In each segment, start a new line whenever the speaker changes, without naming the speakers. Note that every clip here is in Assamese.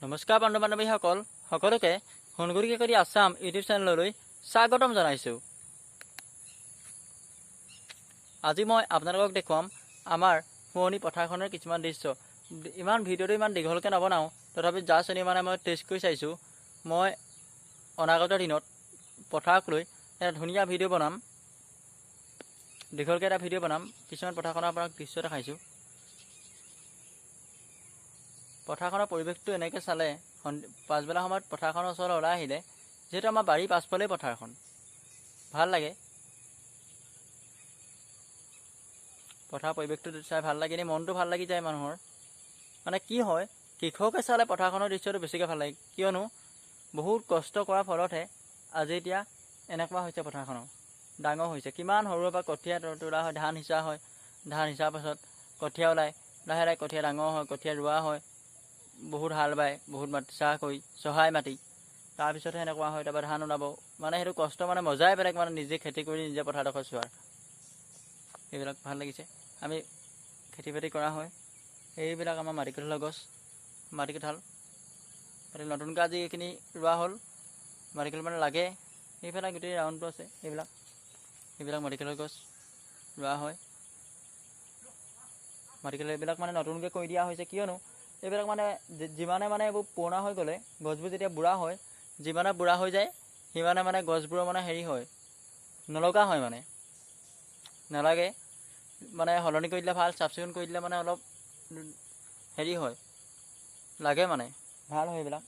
নমস্কাৰ বন্ধু বান্ধৱীসকল সকলোকে সোণগুৰি কেকৰি আছাম ইউটিউব চেনেললৈ স্বাগতম জনাইছোঁ। আজি মই আপোনালোকক দেখুৱাম আমাৰ শুৱনি পথাৰখনৰ কিছুমান দৃশ্য। ইমান ভিডিঅ'টো ইমান দীঘলকৈ নবনাওঁ, তথাপি যা শ্ৰেণী মই টেষ্ট কৰি চাইছোঁ। মই অনাগত দিনত পথাৰক লৈ এটা ধুনীয়া ভিডিঅ' বনাম, দীঘলকৈ এটা ভিডিঅ' বনাম। কিছুমান পথাৰখনৰ আপোনাক দৃশ্য দেখাইছোঁ। পথাৰখনৰ পৰিৱেশটো এনেকৈ চালে পাছবেলা সময়ত পথাৰখনৰ ওচৰলৈ ওলাই আহিলে, যিহেতু আমাৰ বাৰীৰ পাছফালেই পথাৰখন, ভাল লাগে। পথাৰৰ পৰিৱেশটো চাই ভাল লাগে, এনেই মনটো ভাল লাগি যায় মানুহৰ। মানে কি হয়, কৃষকে চালে পথাৰখনৰ দৃশ্যটো বেছিকৈ ভাল লাগে, কিয়নো বহুত কষ্ট কৰাৰ ফলতহে আজি এতিয়া এনেকুৱা হৈছে। পথাৰখনৰ ডাঙৰ হৈছে, কিমান সৰুৰ পৰা কঠীয়া তোলা হয়, ধান সিঁচা হয়, ধান সিঁচাৰ পাছত কঠীয়া ওলায়, লাহে লাহে কঠীয়া ডাঙৰ হয়, কঠীয়া ৰোৱা হয়, বহুত হাল বায়, বহুত মাটি চাহ কৰি চহাই মাটি, তাৰপিছতহে এনেকুৱা হয়। তাৰপৰা ধান ওলাব, মানে সেইটো কষ্ট মানে মজাই বেলেগ, মানে নিজে খেতি কৰি নিজে পথাৰডোখৰ চোৱাৰ এইবিলাক ভাল লাগিছে। আমি খেতি বাতি কৰা হয়, এইবিলাক আমাৰ মাটি কঁঠালৰ গছ, মাটি কঁঠাল নতুনকৈ আজি এইখিনি ৰোৱা হ'ল। মাটি কঁঠাল মানে লাগে, এইফালে গোটেই ৰাউণ্ডটো আছে, এইবিলাক মাটি কঁঠালৰ গছ ৰোৱা হয়। মাটি কঁঠাল এইবিলাক মানে নতুনকৈ কৰি দিয়া হৈছে, কিয়নো এইবিলাক মানে যিমানে মানে এইবোৰ পুৰণা হৈ গ'লে, গছবোৰ যেতিয়া বুঢ়া হয়, যিমানে বুঢ়া হৈ যায় সিমানে মানে গছবোৰৰ মানে হেৰি হয়, নলগা হয়, মানে নালাগে। মানে সলনি কৰি দিলে ভাল, চাফ চিকুণ কৰি দিলে মানে অলপ হেৰি হয়, লাগে, মানে ভাল হয়। এইবিলাক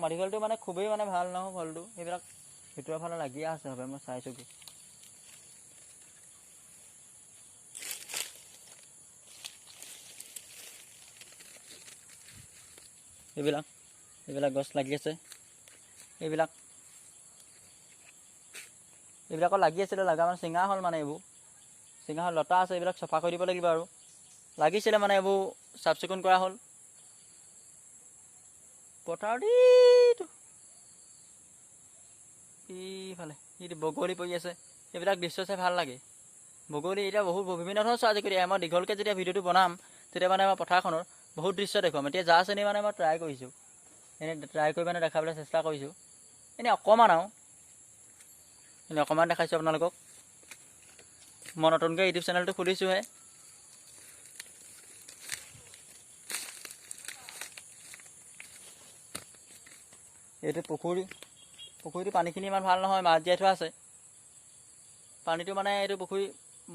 মাটি কঁঠালটো মানে খুবেই মানে ভাল নহয় ফলটো, এইবিলাক ভিতৰৰ ফালে লাগিয়ে আছে হবে, মই চাইছোঁ। এইবিলাক গছ লাগি আছে, এইবিলাকত লাগি আছিলে, লগা মানে চিঙা হ'ল, মানে এইবোৰ চিঙা হ'ল, লতা আছে, এইবিলাক চফা কৰি দিব লাগিব। আৰু লাগিছিলে মানে এইবোৰ চাফ চিকুণ কৰা হ'ল। পথাৰত ইফালে বগলী পৰি আছে, এইবিলাক দৃশ্য চাই ভাল লাগে। বগলী এতিয়া বহুত বিভিন্ন ধৰণৰ চৰাই চিৰিকটি আহে। মই দীঘলকৈ যেতিয়া ভিডিঅ'টো বনাম, তেতিয়া মানে মই পথাৰখনৰ বহুত দৃশ্য দেখুৱাম। এতিয়া যা শ্ৰেণী মানে মই ট্ৰাই কৰিছোঁ, ট্ৰাই কৰি মানে দেখাবলৈ চেষ্টা কৰিছোঁ। এনেই অকণমান দেখাইছোঁ আপোনালোকক। মই নতুনকৈ ইউটিউব চেনেলটো খুলিছোঁহে। এইটো পুখুৰীটো পানীখিনি ইমান ভাল নহয়, মাছ জীয়াই থোৱা আছে। পানীটো মানে এইটো পুখুৰী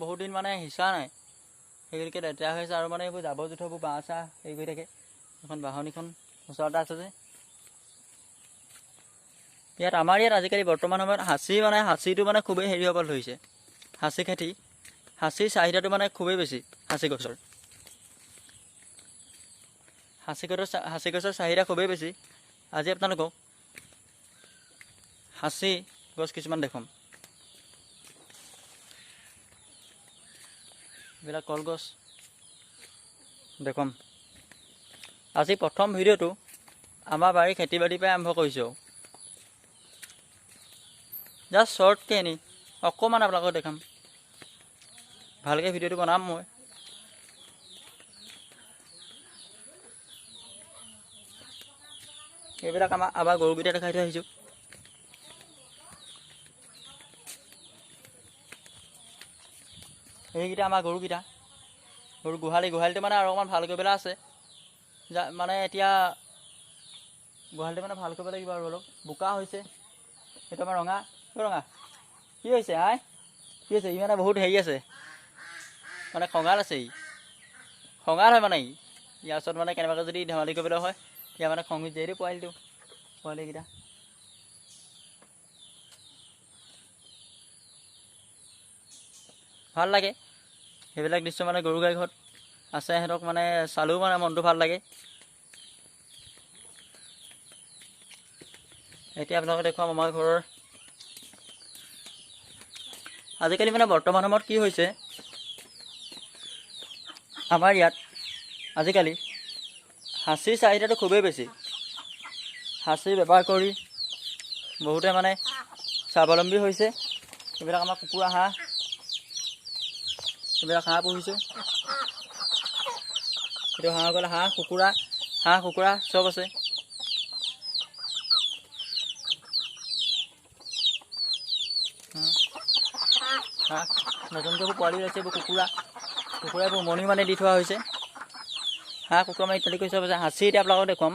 বহুত দিন মানে সিঁচা নাই, সেইগতিকে লেতেৰা হৈ আছে। আৰু মানে এইবোৰ জাবৰ জোঁথৰবোৰ বাঁহ চাহ হেৰি কৰি থাকে। এখন বাহনিখন ওচৰতে আছে যে, আমাৰ ইয়াত আজিকালি বৰ্তমান সময়ত হাঁচিটো মানে খুবেই হেৰি হ'বলৈ ধৰিছে। হাঁচি খেতি, হাঁচিৰ চাহিদাটো মানে খুবেই বেছি। হাঁচি গছৰ চাহিদা খুবেই বেছি। আজি আপোনালোকক হাঁচি গছ কিছুমান দেখুৱাম। এইবিলাক কলগছ দেখুৱাম। আজি প্ৰথম ভিডিঅ'টো আমাৰ বাৰীৰ খেতি বাতিৰ পৰাই আৰম্ভ কৰিছোঁ। জাষ্ট শ্বৰ্টকৈ এনেই অকণমান আপোনালোকক দেখাম, ভালকৈ ভিডিঅ'টো বনাম মই। এইবিলাক আমাৰ গৰুকেইটা দেখাই থৈ আহিছোঁ। এইকেইটা আমাৰ গৰুকেইটা, গোহালিটো মানে আৰু অকণমান ভাল কৰিবলৈ আছে। মানে এতিয়া গোহালিটো মানে ভাল কৰিব লাগিব, আৰু অলপ বোকা হৈছে। সেইটো আমাৰ ৰঙা কি হৈছে কি হৈছে? ই মানে বহুত হেৰি আছে, মানে খঙাল আছে। খঙাল হয় মানে ইয়াৰ ওচৰত মানে কেনেবাকৈ যদি ধেমালি কৰিবলৈ হয়, তেতিয়া মানে খং উঠি যায়। পোৱালিকেইটা ভাল লাগে। সেইবিলাক দৃশ্য মানে গৰু গাই ঘৰত আছে, সিহঁতক মানে চালেও মানে মনটো ভাল লাগে। এতিয়া আপোনালোকে দেখুৱাম আমাৰ ঘৰৰ। আজিকালি মানে বৰ্তমান সময়ত কি হৈছে, আমাৰ ইয়াত আজিকালি হাঁচিৰ চাহিদাটো খুবেই বেছি। হাঁচি বেপাৰ কৰি বহুতে মানে স্বাৱলম্বী হৈছে। এইবিলাক আমাৰ কুকুৰা এইবিলাক হাঁহ পুহিছোঁ। এইটো হাঁহ কুকুৰা চব আছে। হাঁহ নতুনকৈ এইবোৰ পোৱালি ওলাইছে, এইবোৰ কুকুৰাবোৰ উমনি মানে দি থোৱা হৈছে। হাঁহ কুকুৰা মানে ইত্যাদি কৰি চব আছে। সাঁচি এতিয়া আপোনালোকক দেখুৱাম।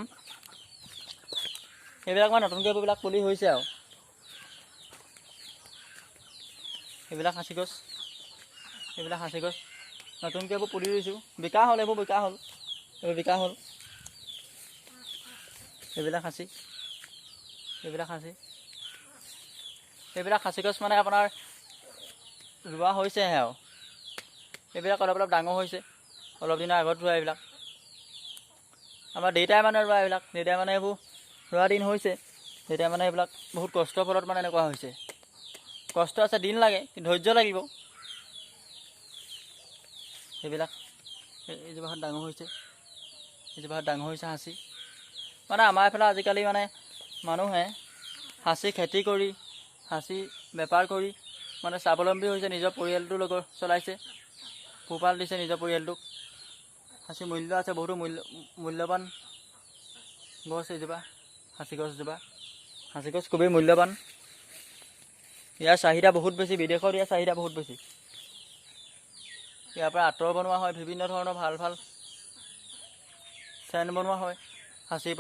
এইবিলাক মানে নতুনকৈ এইবিলাক পুলি হৈছে আৰু এইবিলাক সাঁচি গছ, নতুনকৈ এইবোৰ পুলি ৰুইছোঁ। বিকা হ'ল এইবোৰ বিকা হ'ল এইবিলাক সাঁচি গছ মানে আপোনাৰ ৰোৱা হৈছেহে আৰু এইবিলাক অলপ ডাঙৰ হৈছে। অলপ দিনৰ আগত ৰোৱা এইবিলাক আমাৰ দেউতাই মানে ৰোৱা, দেউতাই মানে এইবোৰ ৰোৱা দিন হৈছে। দেউতাই মানে এইবিলাক বহুত কষ্টৰ ফলত মানে এনেকুৱা হৈছে। কষ্ট আছে, দিন লাগে, ধৈৰ্য লাগিব। এইবিলাক এইজোপাত ডাঙৰ হৈছে সাঁচি। মানে আমাৰ এইফালে আজিকালি মানে মানুহে সাঁচি খেতি কৰি, সাঁচি বেপাৰ কৰি মানে স্বাৱলম্বী হৈছে, নিজৰ পৰিয়ালটোৰ লগত চলাইছে, পোহপাল দিছে নিজৰ পৰিয়ালটোক। সাঁচি মূল্য আছে, বহুতো মূল্যৱান গছ এইজোপা, সাঁচি গছ খুবেই মূল্যৱান। ইয়াৰ চাহিদা বহুত বেছি, বিদেশত ইয়াৰ চাহিদা বহুত বেছি। ইয়াৰ পৰা আঁতৰ বনোৱা হয়, বিভিন্ন ধৰণৰ ভাল চেণ্ট বনোৱা হয় সাঁচিৰ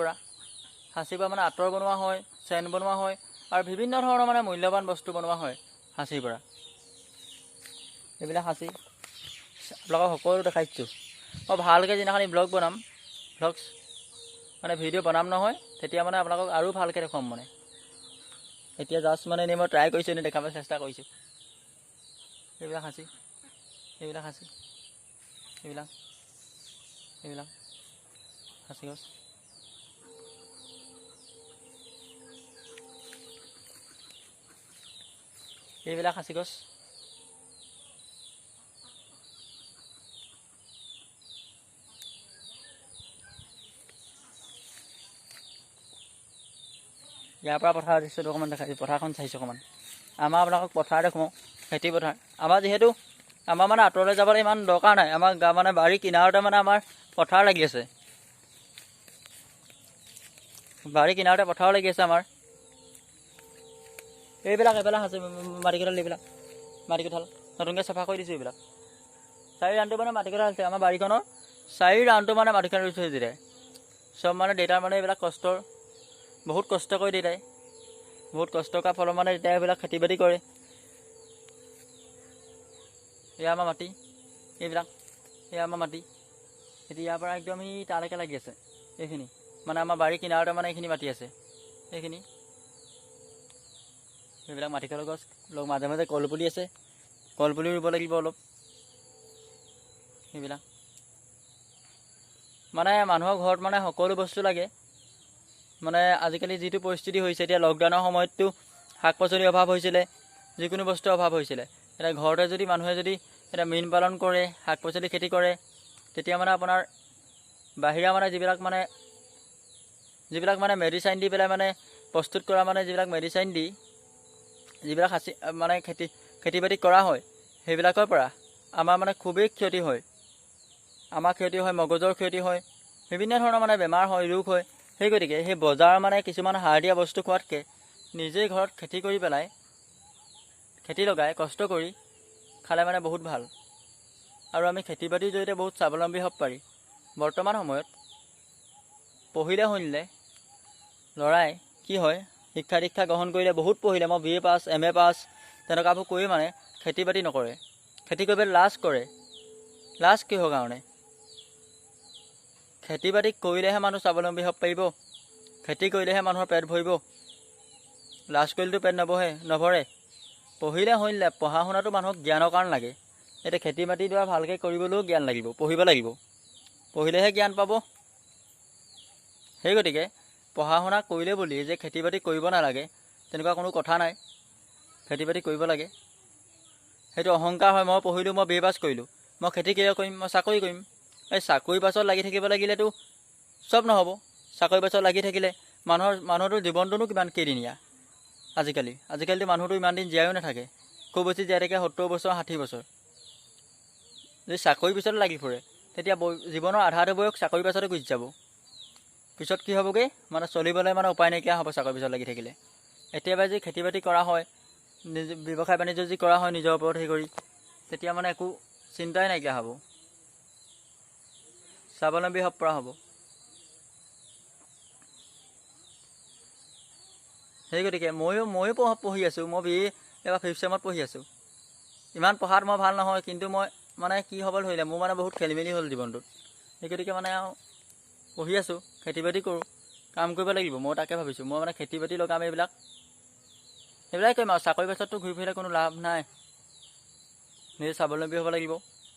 পৰা মানে আঁতৰ বনোৱা হয়, চেণ্ট বনোৱা হয়, আৰু বিভিন্ন ধৰণৰ মানে মূল্যৱান বস্তু বনোৱা হয় সাঁচিৰ পৰা। এইবিলাক সাঁচি আপোনালোকক সকলো দেখাইছোঁ। মই ভালকৈ যিদিনাখন ব্লগ বনাম, মানে ভিডিঅ' বনাম নহয়, তেতিয়া মানে আপোনালোকক আৰু ভালকৈ দেখুৱাম। মানে এতিয়া জাষ্ট মানে এনেই মই ট্ৰাই কৰিছোঁ, এনেই দেখাবলৈ চেষ্টা কৰিছোঁ। এইবিলাক সাঁচি গছ। এইবিলাক সাঁচি গছ। ইয়াৰ পৰা পথাৰৰ দৃশ্যটো অকণমান দেখাইছোঁ, পথাৰখন চাইছোঁ অকণমান। আমাৰ আপোনালোকক পথাৰ দেখুৱাওঁ, খেতি পথাৰ। আমাৰ যিহেতু মানে আঁতৰলৈ যাবলৈ ইমান দৰকাৰ নাই। আমাৰ মানে বাৰীৰ কিনাৰতে মানে আমাৰ পথাৰ লাগি আছে। পথাৰ লাগি আছে আমাৰ। এইবিলাক আছে মাটি কঁঠাল নতুনকৈ চাফা কৰি দিছোঁ। এইবিলাক 4 ৰাউণ্ডটো মানে মাটি কঁঠাল আছে আমাৰ বাৰীখনৰ। 4 ৰাউণ্ডটো মানে মাটি কঁঠাল ৰুই থৈছে দেউতাই। চব মানে দেউতাৰ মানে এইবিলাক বহুত কষ্ট কৰে দেউতাই। বহুত কষ্ট কৰাৰ ফলত মানে দেউতাই এইবিলাক খেতি বাতি কৰে। এয়া আমাৰ মাটি, এয়া আমাৰ মাটি। এতিয়া ইয়াৰ পৰা একদম তালৈকে লাগি আছে। এইখিনি মানে আমাৰ বাৰীৰ কিনাৰতে মানে এইখিনি মাটি আছে। এইবিলাক মাটি কঁঠাল গছ, মাজে মাজে কলপুলি আছে, কলপুলি ৰুব লাগিব অলপ। এইবিলাক মানে মানুহৰ ঘৰত মানে সকলো বস্তু লাগে। মানে আজিকালি যিটো পৰিস্থিতি হৈছে, এতিয়া লকডাউনৰ সময়ততো শাক পাচলিৰ অভাৱ হৈছিলে, যিকোনো বস্তুৰ অভাৱ হৈছিলে। এতিয়া ঘৰতে যদি মানুহে এতিয়া মীন পালন কৰে, শাক পাচলি খেতি কৰে, তেতিয়া মানে আপোনাৰ বাহিৰা মানে যিবিলাক মানে মেডিচাইন দি পেলাই মানে প্ৰস্তুত কৰা, মানে যিবিলাক মেডিচাইন দি যিবিলাক মানে খেতি বাতি কৰা হয়, সেইবিলাকৰ পৰা আমাৰ মানে খুবেই ক্ষতি হয়। আমাৰ ক্ষতি হয়, মগজৰ ক্ষতি হয়, বিভিন্ন ধৰণৰ মানে বেমাৰ হয়, ৰোগ হয়। সেই গতিকে সেই বজাৰৰ মানে কিছুমান সাৰ দিয়া বস্তু খোৱাতকৈ নিজেই ঘৰত খেতি কৰি পেলাই, খেতি লগাই কষ্ট কৰি খালে মানে বহুত ভাল। আৰু আমি খেতি বাতিৰ জৰিয়তে বহুত স্বাৱলম্বী হ'ব পাৰি। বৰ্তমান সময়ত পঢ়িলে শুনিলে ল'ৰাই কি হয়, শিক্ষা দীক্ষা গ্ৰহণ কৰিলে, বহুত পঢ়িলে, মই BA পাছ, MA পাছ তেনেকুৱাবোৰ কৰি মানে খেতি বাতি নকৰে। খেতি কৰিবলৈ লাজ কৰে। লাজ কিহৰ কাৰণে? খেতি বাতি কৰিলেহে মানুহ স্বাৱলম্বী হ'ব পাৰিব। খেতি কৰিলেহে মানুহৰ পেট ভৰিব। লাজ কৰিলেতো পেট নভৰে। পঢ়িলে শুনিলে, পঢ়া শুনাটো মানুহক জ্ঞানৰ কাৰণ লাগে। এতিয়া খেতি বাতি দৰা ভালকৈ কৰিবলৈও জ্ঞান লাগিব, পঢ়িব লাগিব। পঢ়িলেহে জ্ঞান পাব। সেই গতিকে পঢ়া শুনা কৰিলে বুলি যে খেতি বাতি কৰিব নালাগে তেনেকুৱা কোনো কথা নাই। খেতি বাতি কৰিব লাগে। সেইটো অহংকাৰ হয়। মই পঢ়িলোঁ, মই BA পাছ কৰিলোঁ, মই খেতি কিয় কৰিম, মই চাকৰি কৰিম। এই চাকৰি পাছত লাগি থাকিব লাগিলেতো চব নহ'ব। চাকৰি পাছত লাগি থাকিলে মানুহৰতো জীৱনটোনো কেইদিনীয়া। আজিকালিতো মানুহটো ইমান দিন জীয়াইও নাথাকে। খুব বেছি জীয়াই থাকে 70 বছৰ, 60 বছৰ। যদি চাকৰি পিছত লাগি ফুৰে, তেতিয়া জীৱনৰ আধাটো বয়স চাকৰি পাছতে গুচি যাব। পিছত কি হ'বগৈ, মানে চলিবলৈ মানে উপায় নাইকিয়া হ'ব চাকৰি পিছত লাগি থাকিলে। এতিয়াবাই যদি খেতি বাতি কৰা হয়, ব্যৱসায় বাণিজ্য যদি কৰা হয় নিজৰ ওপৰত হেৰি কৰি, তেতিয়া মানে একো চিন্তাই নাইকিয়া হ'ব, স্বাৱলম্বী হ'ব পৰা হ'ব। সেই গতিকে ময়ো পঢ়ি আছোঁ। মই BA এবাৰ 5th চেমত পঢ়ি আছোঁ। ইমান পঢ়াত মই ভাল নহয়, কিন্তু মই মানে কি হ'বলৈ ধৰিলে, মোৰ মানে বহুত খেলি মেলি হ'ল জীৱনটোত। সেই গতিকে মানে আৰু পঢ়ি আছোঁ, খেতি বাতি কৰোঁ, কাম কৰিব লাগিব। মই তাকে ভাবিছোঁ, মই মানে খেতি বাতি লগাম, সেইবিলাকে কৰিম আৰু। চাকৰি পাছততো ঘূৰি ফুৰিলে কোনো লাভ নাই, নিজে স্বাৱলম্বী হ'ব লাগিব।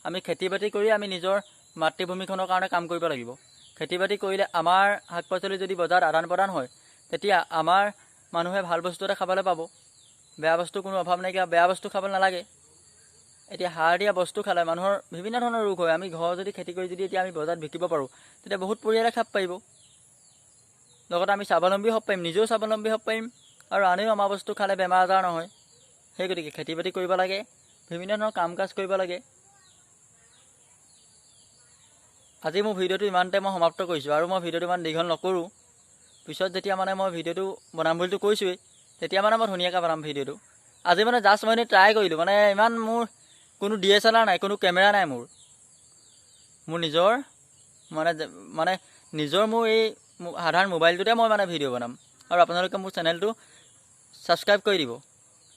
আমি খেতি বাতি কৰি আমি নিজৰ মাতৃভূমিখনৰ কাৰণে কাম কৰিব লাগিব। খেতি বাতি কৰিলে আমাৰ শাক পাচলি যদি বজাৰত আদান প্ৰদান হয়, তেতিয়া আমাৰ মানুহে ভাল বস্তু এটা খাবলৈ পাব। বেয়া বস্তু কোনো অভাৱ নাইকিয়া, বেয়া বস্তু খাবলৈ নালাগে। এতিয়া সাৰ দিয়া বস্তু খালে মানুহৰ বিভিন্ন ধৰণৰ ৰোগ হয়। আমি ঘৰ যদি খেতি কৰি যদি এতিয়া আমি বজাৰত বিকিব পাৰোঁ, তেতিয়া বহুত পৰিয়ালে খাব পাৰিব। লগতে আমি স্বাৱলম্বী হ'ব পাৰিম, নিজেও স্বাৱলম্বী হ'ব পাৰিম, আৰু আনেও আমাৰ বস্তু খালে বেমাৰ আজাৰ নহয়। সেই গতিকে খেতি বাতি কৰিব লাগে, বিভিন্ন ধৰণৰ কাম কাজ কৰিব লাগে। আজি মোৰ ভিডিঅ'টো ইমানতে মই সমাপ্ত কৰিছোঁ, আৰু মই ভিডিঅ'টো ইমান দীঘল নকৰোঁ। পিছত যেতিয়া মানে মই ভিডিঅ'টো বনাম বুলিতো কৈছোঁৱেই, তেতিয়া মানে মই ধুনীয়াকৈ বনাম ভিডিঅ'টো। আজি মানে জাষ্ট মই এনেই ট্ৰাই কৰিলোঁ, মানে ইমান মোৰ কোনো DSLR নাই, কোনো কেমেৰা নাই মোৰ নিজৰ মানে নিজৰ মোৰ এই সাধাৰণ মোবাইলটোতে মই মানে ভিডিঅ' বনাম। আৰু আপোনালোকে মোৰ চেনেলটো ছাবস্ক্ৰাইব কৰি দিব,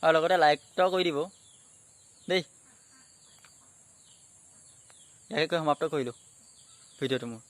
আৰু লগতে লাইকটো কৰি দিব দেই। ইয়াকে কৈ সমাপ্ত কৰিলোঁ ভিডিঅ'টো মোৰ।